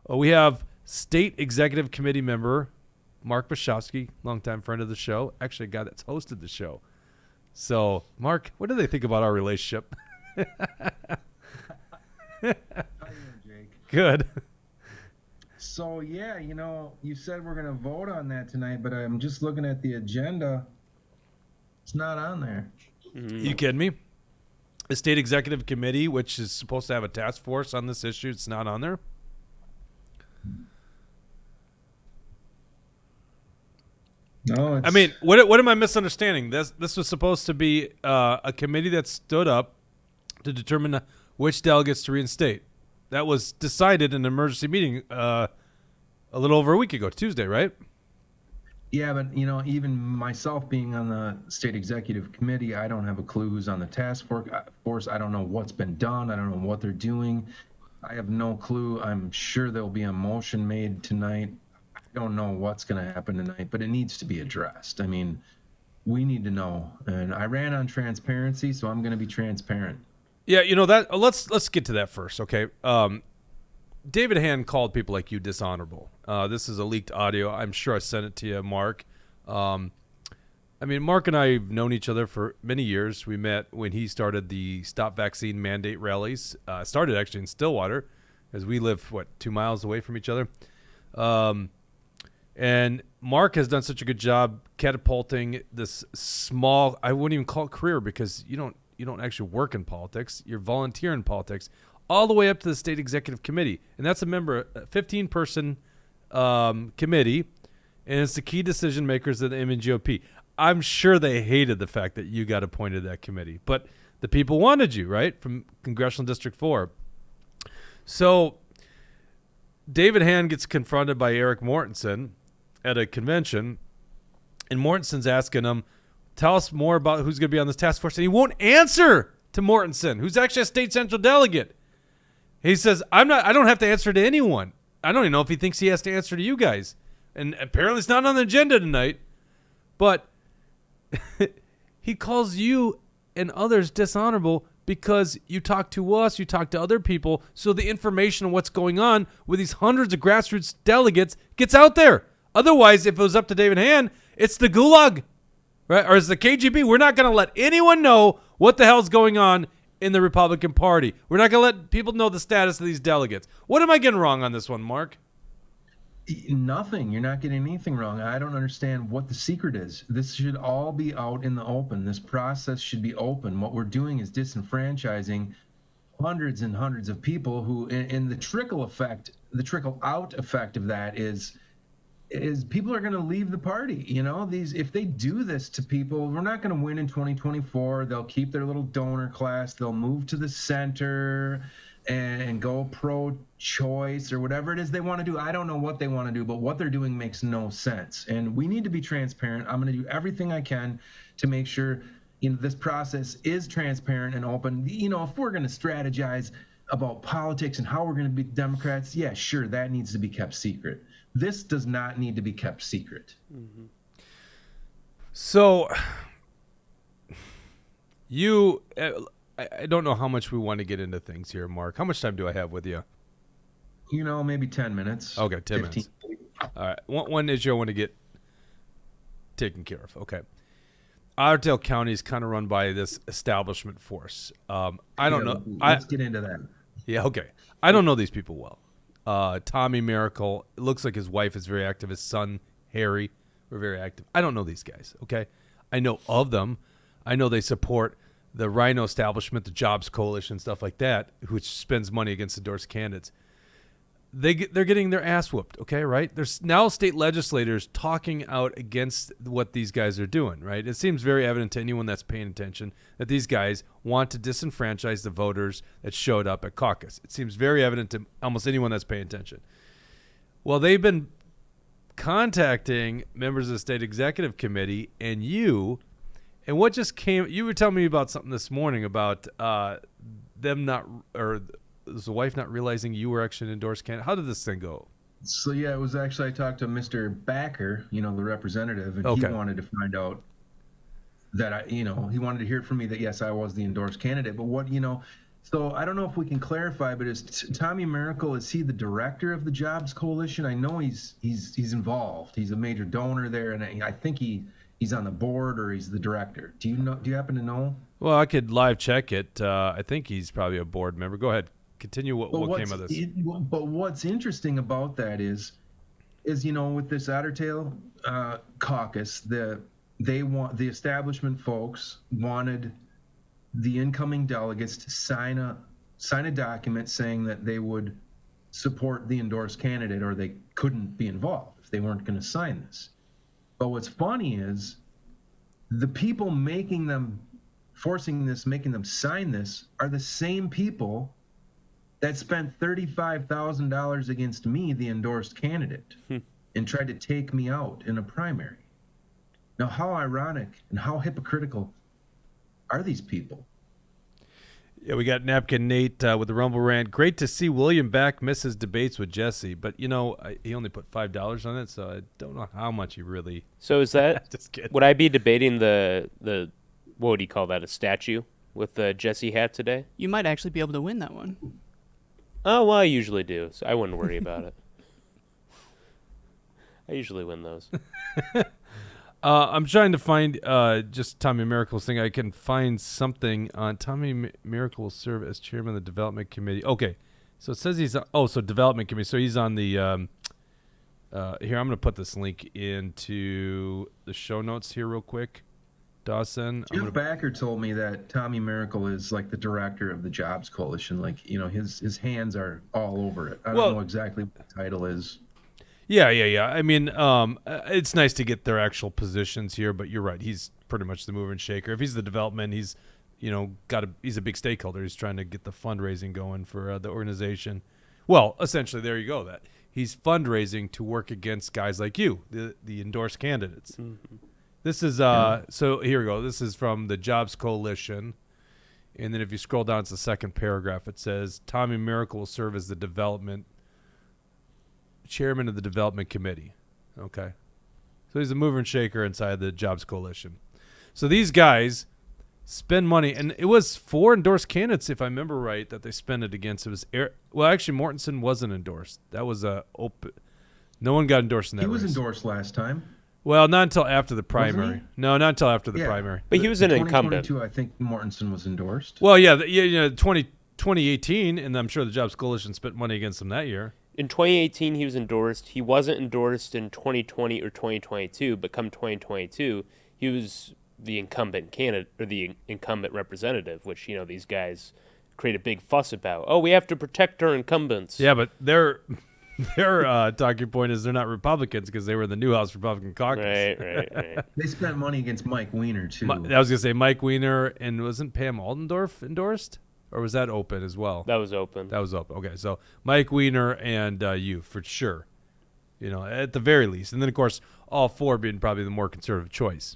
We have State Executive Committee member Mark Bishofsky, longtime friend of the show, actually a guy that's hosted the show. So, Mark, what do they think about our relationship? How you doing, Jake? Good. So, yeah, you said we're going to vote on that tonight, but I'm just looking at the agenda. It's not on there. You kidding me? The State Executive Committee, which is supposed to have a task force on this issue, it's not on there? No, I mean, what am I misunderstanding? This was supposed to be a committee that stood up to determine which delegates to reinstate. That was decided in an emergency meeting a little over a week ago, Tuesday, right? Yeah, but, even myself being on the State Executive Committee, I don't have a clue who's on the task force. I don't know what's been done. I don't know what they're doing. I have no clue. I'm sure there'll be a motion made tonight. I don't know what's going to happen tonight, but it needs to be addressed. I mean, we need to know. And I ran on transparency, so I'm going to be transparent. Yeah, that. Let's get to that first, okay? David Hann called people like you dishonorable. This is a leaked audio. I'm sure I sent it to you, Mark. Mark and I have known each other for many years. We met when he started the Stop Vaccine Mandate rallies. Started actually in Stillwater, as we live, 2 miles away from each other. And Mark has done such a good job catapulting this small, I wouldn't even call it career, because you don't actually work in politics. You're volunteer in politics, all the way up to the State Executive Committee. And that's a 15-person committee, and it's the key decision makers of the MNGOP. I'm sure they hated the fact that you got appointed to that committee, but the people wanted you, right, from Congressional District 4. So David Hann gets confronted by Eric Mortensen at a convention, and Mortensen's asking him, tell us more about who's going to be on this task force, and he won't answer to Mortensen, who's actually a state central delegate. He says, I don't have to answer to anyone. I don't even know if he thinks he has to answer to you guys. And apparently it's not on the agenda tonight. But he calls you and others dishonorable because you talk to us, you talk to other people, so the information on what's going on with these hundreds of grassroots delegates gets out there. Otherwise, if it was up to David Hann, it's the gulag, right? Or it's the KGB. We're not going to let anyone know what the hell's going on in the Republican Party. We're not going to let people know the status of these delegates. What am I getting wrong on this one, Mark? Nothing. You're not getting anything wrong. I don't understand what the secret is. This should all be out in the open. This process should be open. What we're doing is disenfranchising hundreds and hundreds of people who, and the trickle out effect of that is people are going to leave the party. If they do this to people, we're not going to win in 2024. They'll keep their little donor class. They'll move to the center and go pro-choice or whatever it is they want to do. I don't know what they want to do, but what they're doing makes no sense. And we need to be transparent. I'm going to do everything I can to make sure this process is transparent and open. If we're going to strategize about politics and how we're going to be Democrats, yeah, sure, that needs to be kept secret. This does not need to be kept secret. Mm-hmm. So I don't know how much we want to get into things here, Mark. How much time do I have with you? Maybe 10 minutes. Okay, 10 15. minutes. All right. One issue I want to get taken care of. Okay. Otter Tail County is kind of run by this establishment force. I don't know. Let's get into that. Yeah, okay. I don't know these people well. Tommy Merickel, it looks like his wife is very active. His son, Harry, were very active. I don't know these guys, okay? I know of them. I know they support the Rhino establishment, the Jobs Coalition, stuff like that, which spends money against endorsed candidates. They're getting their ass whooped, okay, right? There's now state legislators talking out against what these guys are doing, right? It seems very evident to anyone that's paying attention that these guys want to disenfranchise the voters that showed up at caucus. It seems very evident to almost anyone that's paying attention. Well, they've been contacting members of the state executive committee and what just came, you were telling me about something this morning about them not, or was the wife not realizing you were actually an endorsed candidate? How did this thing go? So, yeah, it was actually, I talked to Mr. Backer, the representative, and Okay. He wanted to find out that he wanted to hear from me that, yes, I was the endorsed candidate. But So I don't know if we can clarify, but is Tommy Merickel, is he the director of the Jobs Coalition? I know he's involved. He's a major donor there, and I think he's on the board or he's the director. Do you know? Do you happen to know? Well, I could live check it. I think he's probably a board member. Go ahead. Continue what came of this. But what's interesting about that is with this Otter Tail caucus, the establishment folks wanted the incoming delegates to sign a document saying that they would support the endorsed candidate, or they couldn't be involved if they weren't going to sign this. But what's funny is the people making them sign this are the same people that spent $35,000 against me, the endorsed candidate, and tried to take me out in a primary. Now, how ironic and how hypocritical are these people? Yeah, we got Napkin Nate with the Rumble Rant. Great to see William back, misses debates with Jesse, but he only put $5 on it, so I don't know how much he really. So is that? Just kidding. Would I be debating the what would he call that, a statue with the Jesse hat today? You might actually be able to win that one. Oh, well, I usually do, so I wouldn't worry about it. I usually win those. I'm trying to find just Tommy Merickel's thing. I can find something on Tommy Merickel will serve as chairman of the development committee. Okay, so it says he's so development committee. So he's on the here. I'm going to put this link into the show notes here real quick. Dawson. Jeff Backer told me that Tommy Merickel is like the director of the Jobs Coalition. Like, his hands are all over it. I don't know exactly what the title is. Yeah. I mean, it's nice to get their actual positions here, but you're right. He's pretty much the mover and shaker. If he's the development, he's a big stakeholder. He's trying to get the fundraising going for the organization. Well, essentially, there you go. That he's fundraising to work against guys like you, the endorsed candidates. Mm-hmm. This is so here we go. This is from the Jobs Coalition, and then if you scroll down to the second paragraph, it says Tommy Merickel will serve as the chairman of the development committee. Okay, so he's a mover and shaker inside the Jobs Coalition. So these guys spend money, and it was 4 endorsed candidates, if I remember right, that they spent it against. It was actually Mortensen wasn't endorsed. That was open. No one got endorsed in that. He was race. Endorsed last time. Well, not until after the primary. No, not until after the primary. But he was an incumbent. 2022, I think Mortensen was endorsed. Well, yeah, 2018, and I'm sure the Jobs Coalition spent money against him that year. In 2018, he was endorsed. He wasn't endorsed in 2020 or 2022, but come 2022, he was the incumbent candidate or the incumbent representative, which these guys create a big fuss about. Oh, we have to protect our incumbents. Yeah, but their talking point is they're not Republicans because they were in the Newhouse Republican caucus. Right. They spent money against Mike Weiner too. I was gonna say Mike Weiner, and wasn't Pam Aldendorf endorsed, or was that open as well? That was open. Okay, so Mike Weiner and you for sure, at the very least, and then of course all 4 being probably the more conservative choice.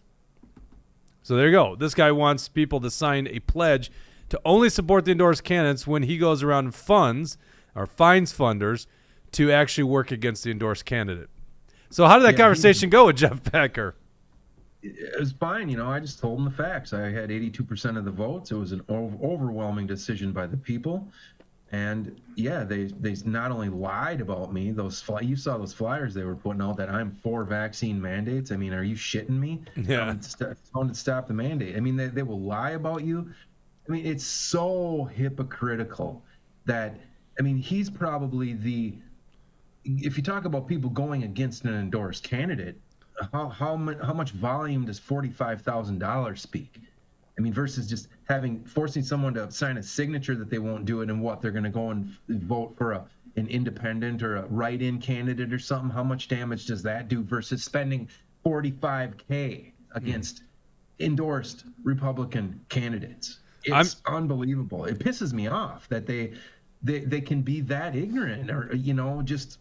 So there you go. This guy wants people to sign a pledge to only support the endorsed candidates when he goes around and fines funders to actually work against the endorsed candidate. So how did that conversation go with Jeff Becker? It was fine. I just told him the facts. I had 82% of the votes. It was an overwhelming decision by the people. And yeah, they not only lied about me, you saw those flyers they were putting out that I'm for vaccine mandates. I mean, are you shitting me? Yeah. To stop the mandate. I mean, they will lie about you. I mean, it's so hypocritical that, he's probably if you talk about people going against an endorsed candidate, how much volume does $45,000 speak? Versus just forcing someone to sign a signature that they won't do it, and they're going to go and vote for an independent or a write-in candidate or something. How much damage does that do versus spending $45K against endorsed Republican candidates? It's unbelievable. It pisses me off that they can be that ignorant, or just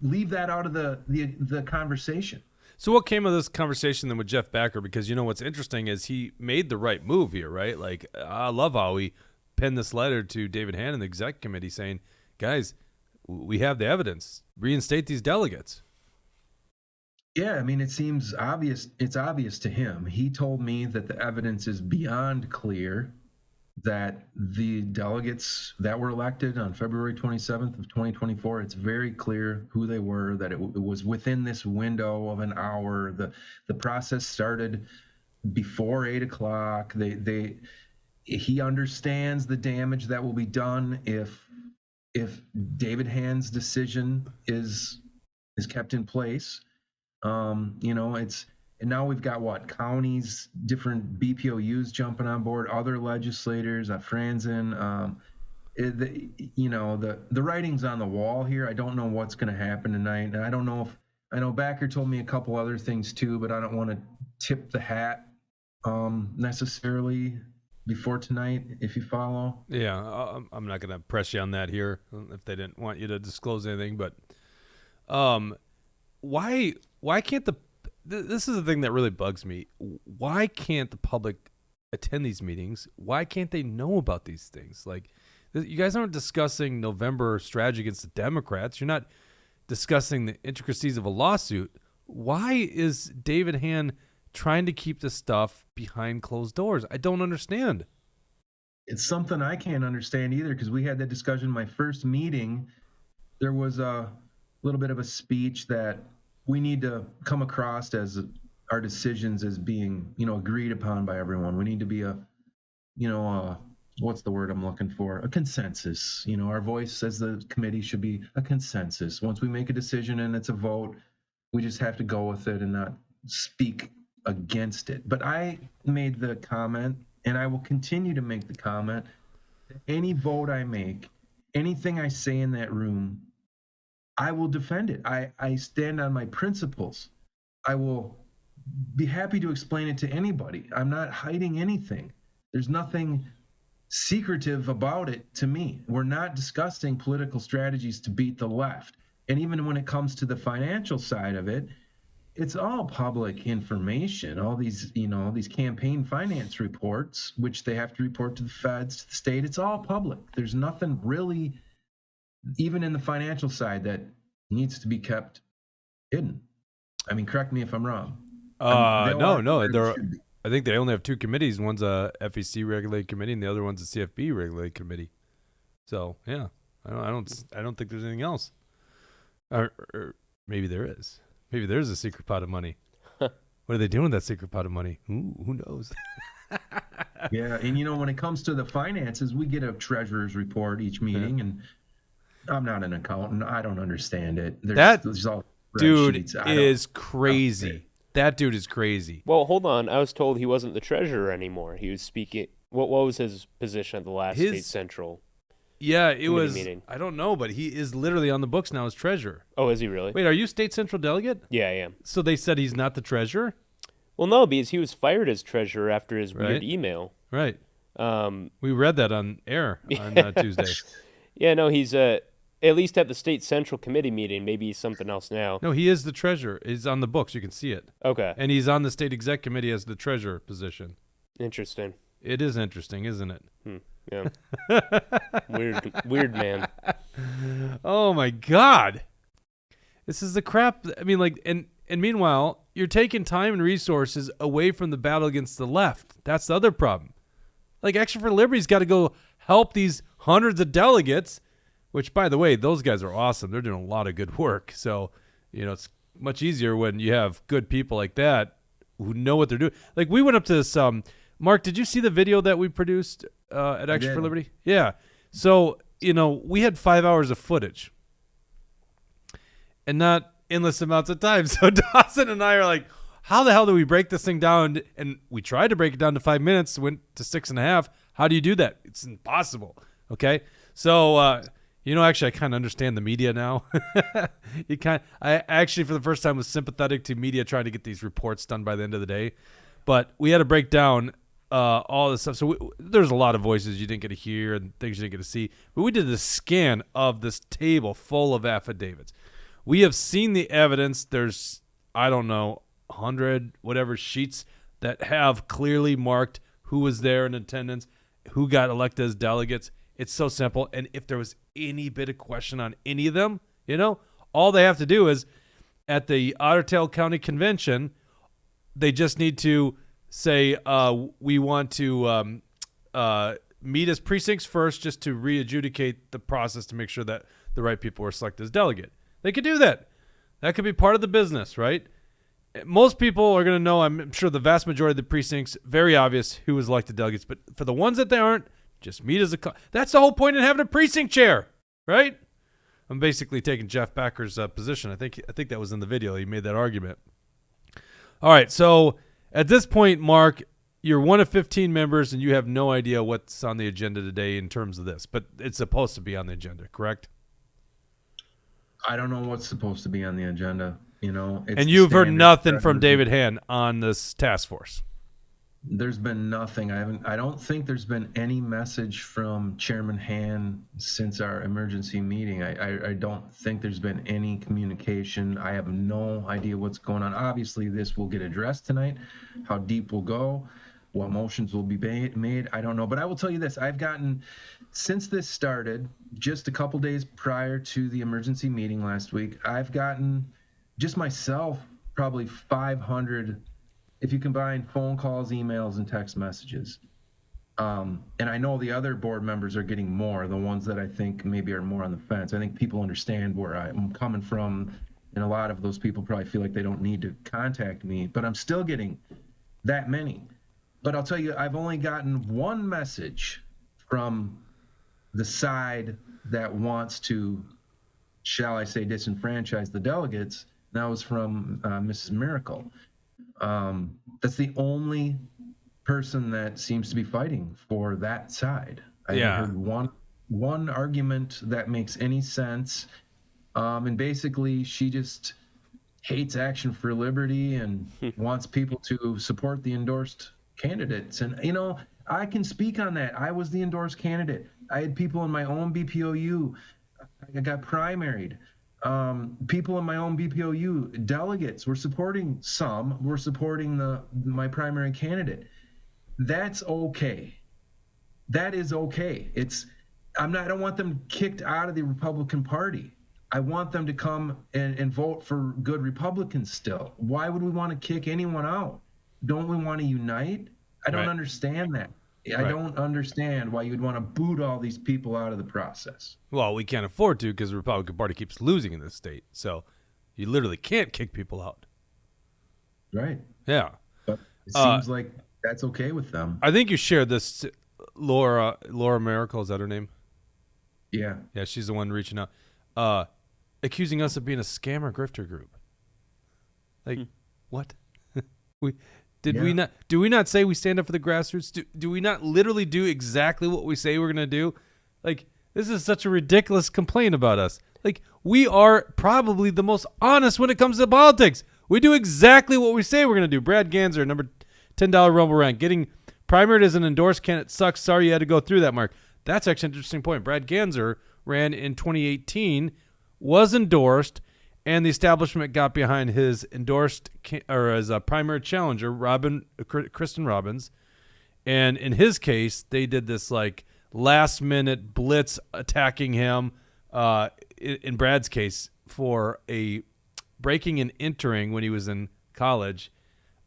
leave that out of the conversation. So what came of this conversation then with Jeff Becker? Because what's interesting is he made the right move here, right? Like, I love how he penned this letter to David Hann and the Exec committee saying, guys, we have the evidence. Reinstate these delegates. Yeah, it seems obvious. It's obvious to him. He told me that the evidence is beyond clear that the delegates that were elected on February 27th of 2024, it's very clear who they were, that it was within this window of an hour. The process started before 8 o'clock. He understands the damage that will be done if David Hann's decision is kept in place. And now we've got counties, different BPOUs jumping on board, other legislators, Franzen. The writing's on the wall here. I don't know what's going to happen tonight. And I don't know I know Backer told me a couple other things too, but I don't want to tip the hat necessarily before tnight, if you follow. Yeah, I'm not going to press you on that here if they didn't want you to disclose anything, but why can't this is the thing that really bugs me. Why can't the public attend these meetings? Why can't they know about these things? Like, you guys aren't discussing November strategy against the Democrats. You're not discussing the intricacies of a lawsuit. Why is David Hann trying to keep this stuff behind closed doors? I don't understand. It's something I can't understand either, because we had that discussion in my first meeting. There was a little bit of a speech that we need to come across as our decisions as being, agreed upon by everyone. We need to be what's the word I'm looking for? A consensus. Our voice as the committee should be a consensus. Once we make a decision and it's a vote, we just have to go with it and not speak against it. But I made the comment, and I will continue to make the comment, that any vote I make, anything I say in that room, I will defend it. I stand on my principles. I will be happy to explain it to anybody. I'm not hiding anything. There's nothing secretive about it to me. We're not discussing political strategies to beat the left. And even when it comes to the financial side of it, it's all public information. All these campaign finance reports, which they have to report to the feds, to the state, it's all public. There's nothing really, even in the financial side, that needs to be kept hidden. I mean, correct me if I'm wrong. No. I think they only have two committees. One's a FEC regulated committee, and the other one's a CFB regulated committee. So yeah, I don't think there's anything else. Or maybe there is. Maybe there's a secret pot of money. What are they doing with that secret pot of money? Ooh, who knows? Yeah, and when it comes to the finances, we get a treasurer's report each meeting, and I'm not an accountant. I don't understand it. There's all dude is crazy. That dude is crazy. Well, hold on. I was told he wasn't the treasurer anymore. He was speaking. What was his position at the last State Central? Yeah, it was. Meeting? I don't know, but he is literally on the books now as treasurer. Oh, is he really? Wait, are you State Central delegate? Yeah, I am. So they said he's not the treasurer? Well, no, because he was fired as treasurer after his weird email. Right. We read that on air on Tuesday. Yeah, no, he's at least at the State Central Committee meeting. Maybe he's something else now. No, he is the treasurer. He's on the books. You can see it. Okay. And he's on the State Exec Committee as the treasurer position. Interesting. It is interesting, isn't it? Yeah. Weird man. Oh my God. This is the crap. I mean, and meanwhile, you're taking time and resources away from the battle against the left. That's the other problem. Action for Liberty's got to go help these hundreds of delegates, which, by the way, those guys are awesome. They're doing a lot of good work. So, it's much easier when you have good people like that who know what they're doing. We went up to this, Mark, did you see the video that we produced at Action for Liberty? Yeah. So, we had 5 hours of footage and not endless amounts of time. So Dawson and I are like, how the hell do we break this thing down? And we tried to break it down to 5 minutes, went to 6.5. How do you do that? It's impossible. Okay. So, actually, I kind of understand the media now. I actually, for the first time, was sympathetic to media trying to get these reports done by the end of the day. But we had to break down all this stuff. So there's a lot of voices you didn't get to hear and things you didn't get to see. But we did a scan of this table full of affidavits. We have seen the evidence. There's, I don't know, 100 whatever sheets that have clearly marked who was there in attendance, who got elected as delegates. It's so simple. And if there was any bit of question on any of them, all they have to do is at the Otter Tail County Convention, they just need to say, we want to meet as precincts first just to re-adjudicate the process to make sure that the right people were selected as delegate. They could do that. That could be part of the business, right? Most people are going to know, I'm sure the vast majority of the precincts, very obvious who was elected delegates. But for the ones that they aren't, just meet as a... That's the whole point in having a precinct chair, right? I'm basically taking Jeff Backer's position. I think that was in the video. He made that argument. All right, so at this point, Mark, you're one of 15 members, and you have no idea what's on the agenda today in terms of this. But it's supposed to be on the agenda, correct? I don't know what's supposed to be on the agenda. You know, it's and you've heard nothing from David Hann on this task force. There's been nothing. I don't think there's been any message from Chairman Hann since our emergency meeting. I don't think there's been any communication. I have no idea what's going on. Obviously, this will get addressed tonight. How deep we'll go, what motions will be made, I don't know. But I will tell you this. I've gotten, since this started, just a couple days prior to the emergency meeting last week, I've gotten, just myself, probably 500, if you combine phone calls, emails, and text messages. And I know the other board members are getting more, the ones that I think maybe are more on the fence. I think people understand where I'm coming from, and a lot of those people probably feel like they don't need to contact me, but I'm still getting that many. But I'll tell you, I've only gotten one message from the side that wants to, shall I say, disenfranchise the delegates. That was from Mrs. Merickel. That's the only person that seems to be fighting for that side. I haven't heard one argument that makes any sense. And basically, she just hates Action for Liberty and wants people to support the endorsed candidates. And, you know, I can speak on that. I was the endorsed candidate. I had people in my own BPOU. I got primaried. People in my own BPOU, delegates, were supporting some, were supporting my primary candidate. That's okay. That is okay. I don't want them kicked out of the Republican Party. I want them to come and vote for good Republicans still. Why would we want to kick anyone out? Don't we want to unite? I don't understand that. I don't understand why you'd want to boot all these people out of the process. Well, we can't afford to because the Republican Party keeps losing in this state. So you literally can't kick people out. Right. Yeah. But it seems like that's okay with them. I think you shared this. Laura Merickel, is that her name? Yeah. Yeah, she's the one reaching out. Accusing us of being a scammer grifter group. Like, what? Do we not say we stand up for the grassroots? Do we not literally do exactly what we say we're going to do? Like, this is such a ridiculous complaint about us. Like, we are probably the most honest when it comes to politics. We do exactly what we say we're going to do. Brad Ganser, number $10 Rumble rank. Getting primaried as an endorsed candidate sucks. Sorry you had to go through that, Mark. That's actually an interesting point. Brad Ganser ran in 2018, was endorsed, and the establishment got behind his endorsed or as a primary challenger, Kristen Robbins. And in his case, they did this like last minute blitz attacking him. In Brad's case, for a breaking and entering when he was in college,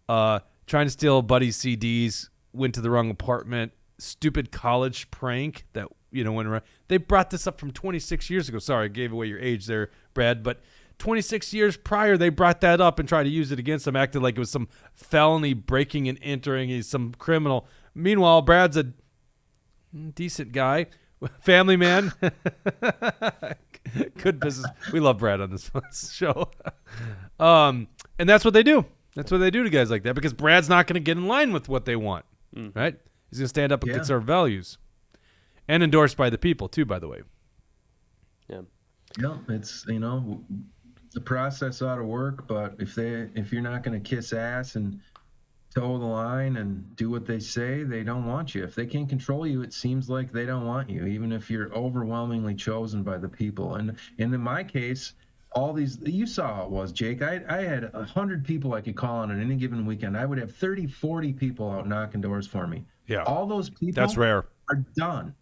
trying to steal buddy's CDs, went to the wrong apartment, stupid college prank that went around. They brought this up from 26 years ago. Sorry, I gave away your age there, Brad, but 26 years prior, they brought that up and tried to use it against him, acted like it was some felony breaking and entering. He's some criminal. Meanwhile, Brad's a decent guy, family man. Good business. We love Brad on this show. And that's what they do. That's what they do to guys like that because Brad's not going to get in line with what they want, right? He's going to stand up and conserve values. And endorsed by the people, too, by the way. Yeah. Yeah, it's, the process ought to work, but if you're not going to kiss ass and toe the line and do what they say, they don't want you. If they can't control you, it seems like they don't want you, even if you're overwhelmingly chosen by the people. And in my case, all these, you saw how it was, Jake. I had 100 people I could call on any given weekend. I would have 30, 40 people out knocking doors for me. Yeah. All those people That's rare. are done.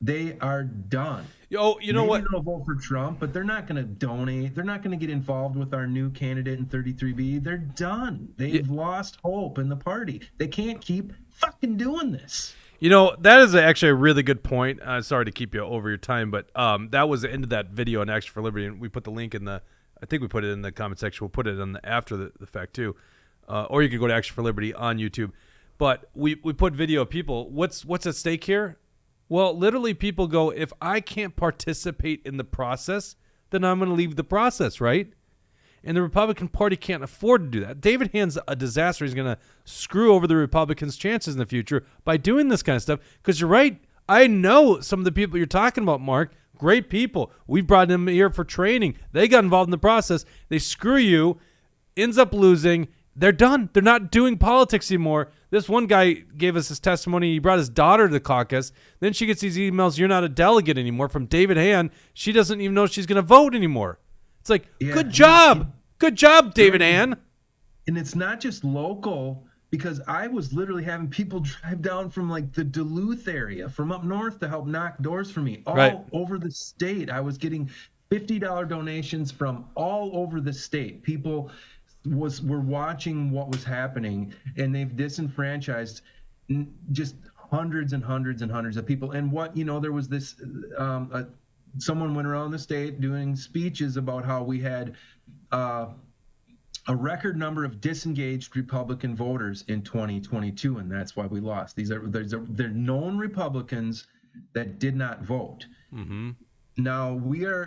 They are done. You know what? Maybe they'll vote for Trump, but they're not going to donate. They're not going to get involved with our new candidate in 33B. They're done. They've lost hope in the party. They can't keep fucking doing this. You know, that is actually a really good point. Sorry to keep you over your time, but that was the end of that video on Action for Liberty, and we put the link I think we put it in the comment section. We'll put it in after the fact too. Or you can go to Action for Liberty on YouTube. But we put video of people. What's at stake here? Well, literally people go, if I can't participate in the process, then I'm going to leave the process, right? And the Republican Party can't afford to do that. David Hann's a disaster. He's going to screw over the Republicans' chances in the future by doing this kind of stuff. Because you're right. I know some of the people you're talking about, Mark. Great people. We brought them here for training. They got involved in the process. They screw you, ends up losing. They're done. They're not doing politics anymore. This one guy gave us his testimony. He brought his daughter to the caucus. Then she gets these emails, you're not a delegate anymore, from David Hann. She doesn't even know she's going to vote anymore. It's like, good job. Good job, David Hann. And it's not just local, because I was literally having people drive down from like the Duluth area, from up north, to help knock doors for me all over the state. I was getting $50 donations from all over the state. People were watching what was happening, and they've disenfranchised just hundreds and hundreds and hundreds of people. And there was this someone went around the state doing speeches about how we had a record number of disengaged Republican voters in 2022, and that's why we lost. They're known Republicans that did not vote. Mm-hmm. Now,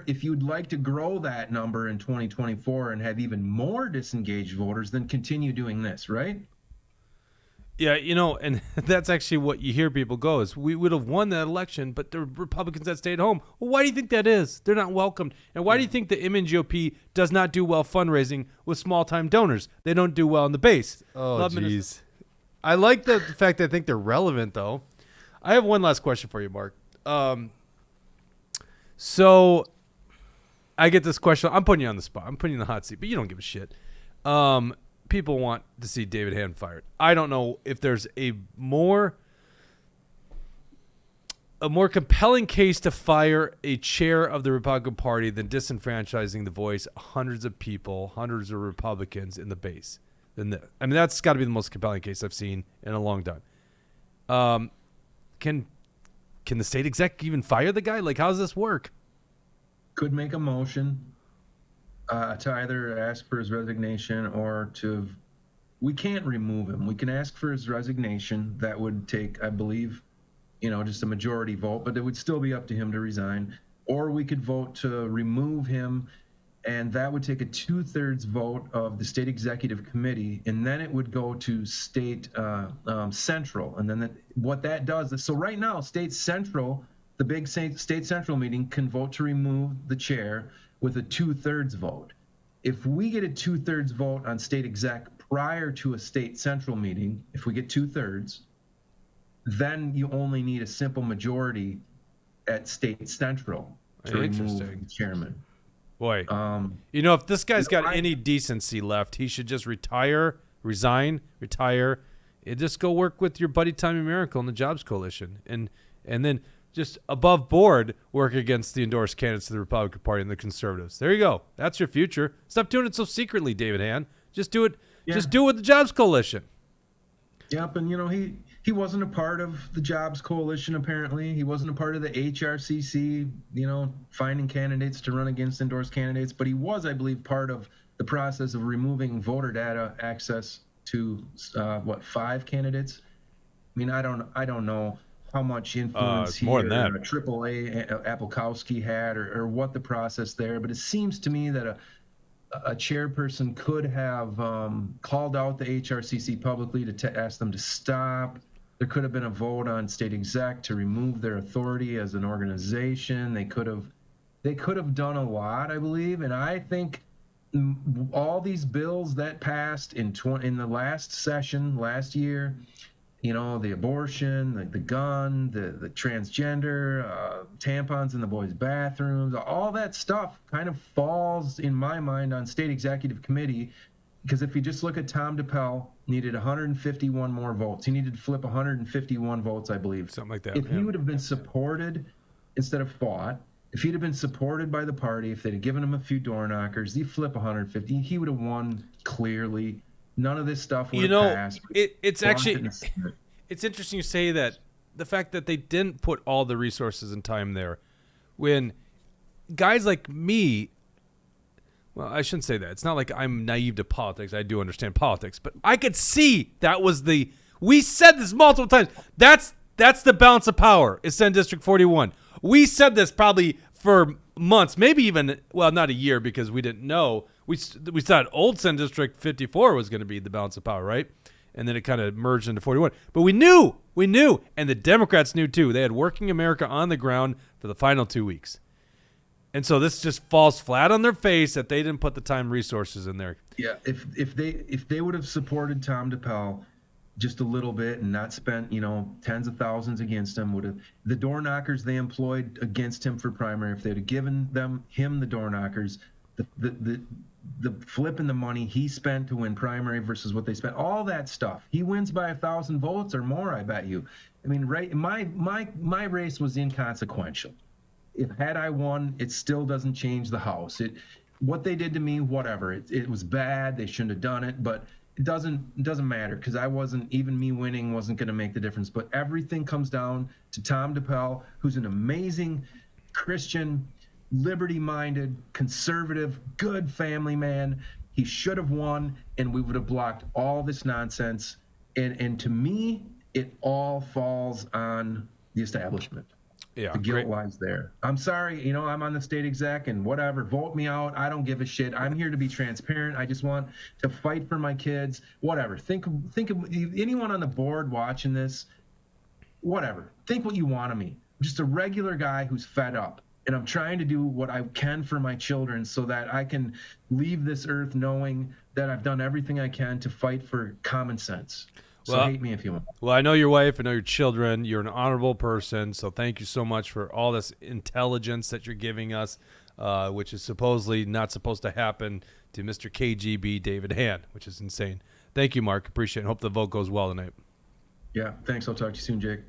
if you'd like to grow that number in 2024 and have even more disengaged voters, then continue doing this, right? Yeah, and that's actually what you hear people go is, we would have won that election, but the Republicans that stayed home. Well, why do you think that is? They're not welcomed. And why do you think the MNGOP does not do well fundraising with small-time donors? They don't do well in the base. Oh, jeez. I like the fact that I think they're relevant, though. I have one last question for you, Mark. So I get this question. I'm putting you on the spot. I'm putting you in the hot seat, but you don't give a shit. People want to see David Hann fired. I don't know if there's a more compelling case to fire a chair of the Republican Party than disenfranchising the voice of hundreds of people, hundreds of Republicans in the base. That's got to be the most compelling case I've seen in a long time. Can the state exec even fire the guy? Like, how does this work? Could make a motion to either ask for his resignation or we can't remove him. We can ask for his resignation. That would take, I believe, just a majority vote, but it would still be up to him to resign. Or we could vote to remove him, and that would take a 2/3 vote of the state executive committee, and then it would go to state central. And then what that does is, so right now, state central, the big state central meeting can vote to remove the chair with a 2/3 vote. If we get a 2/3 vote on state exec prior to a state central meeting, if we get 2/3, then you only need a simple majority at state central to remove the chairman. Boy, if this guy's got any decency left, he should just resign, retire, and just go work with your buddy Tommy Merickel in the Jobs Coalition, and then just above board work against the endorsed candidates of the Republican Party and the conservatives. There you go. That's your future. Stop doing it so secretly, David Hann. Just do it. Yeah. Just do it with the Jobs Coalition. Yep, and he wasn't a part of the Jobs Coalition, apparently. He wasn't a part of the HRCC, finding candidates to run against endorsed candidates, but he was, I believe, part of the process of removing voter data access to 5 candidates. I don't know how much influence he or AAA Apolkowski had or what the process there, but it seems to me that a chairperson could have called out the HRCC publicly to ask them to stop. There could have been a vote on state exec to remove their authority as an organization. They could have done a lot, I believe, and I think all these bills that passed in the last session last year, the abortion, the gun, the transgender, tampons in the boys' bathrooms, all that stuff kind of falls, in my mind, on state executive committee. Because if you just look at Tom DePel, needed 151 more votes. He needed to flip 151 votes, I believe. Something like that. If he would have been supported instead of fought, if he'd have been supported by the party, if they'd have given him a few door knockers, he'd flip 150. He would have won clearly. None of this stuff would have passed. It's actually, it's interesting you say that the fact that they didn't put all the resources and time there, when guys like me, well, I shouldn't say that. It's not like I'm naive to politics. I do understand politics, but I could see that was we said this multiple times. That's the balance of power. It's in District 41. We said this probably for months, maybe even, well, not a year because we didn't know. We thought old Senate District 54 was going to be the balance of power, right? And then it kind of merged into 41. But we knew, and the Democrats knew too. They had Working America on the ground for the final 2 weeks. And so this just falls flat on their face that they didn't put the time resources in there. Yeah, if they would have supported Tom DePel just a little bit and not spent, tens of thousands against him, would have the door knockers they employed against him for primary, if they'd have given him the door knockers, the flip in the money he spent to win primary versus what they spent, all that stuff. He wins by 1,000 votes or more, I bet you. I mean, right? My race was inconsequential. Had I won, it still doesn't change the House. What they did to me, whatever. It was bad. They shouldn't have done it, but it doesn't matter because even me winning wasn't going to make the difference. But everything comes down to Tom DePel, who's an amazing Christian, liberty-minded, conservative, good family man. He should have won, and we would have blocked all this nonsense. And to me, it all falls on the establishment. Yeah, the guilt lies there. I'm sorry, I'm on the state exec and whatever. Vote me out. I don't give a shit. I'm here to be transparent. I just want to fight for my kids. Whatever. Think of anyone on the board watching this. Whatever. Think what you want of me. I'm just a regular guy who's fed up. And I'm trying to do what I can for my children so that I can leave this earth knowing that I've done everything I can to fight for common sense. So hate me if you want. Well, I know your wife. I know your children. You're an honorable person. So thank you so much for all this intelligence that you're giving us, which is supposedly not supposed to happen to Mr. KGB David Hann, which is insane. Thank you, Mark. Appreciate it. Hope the vote goes well tonight. Yeah, thanks. I'll talk to you soon, Jake.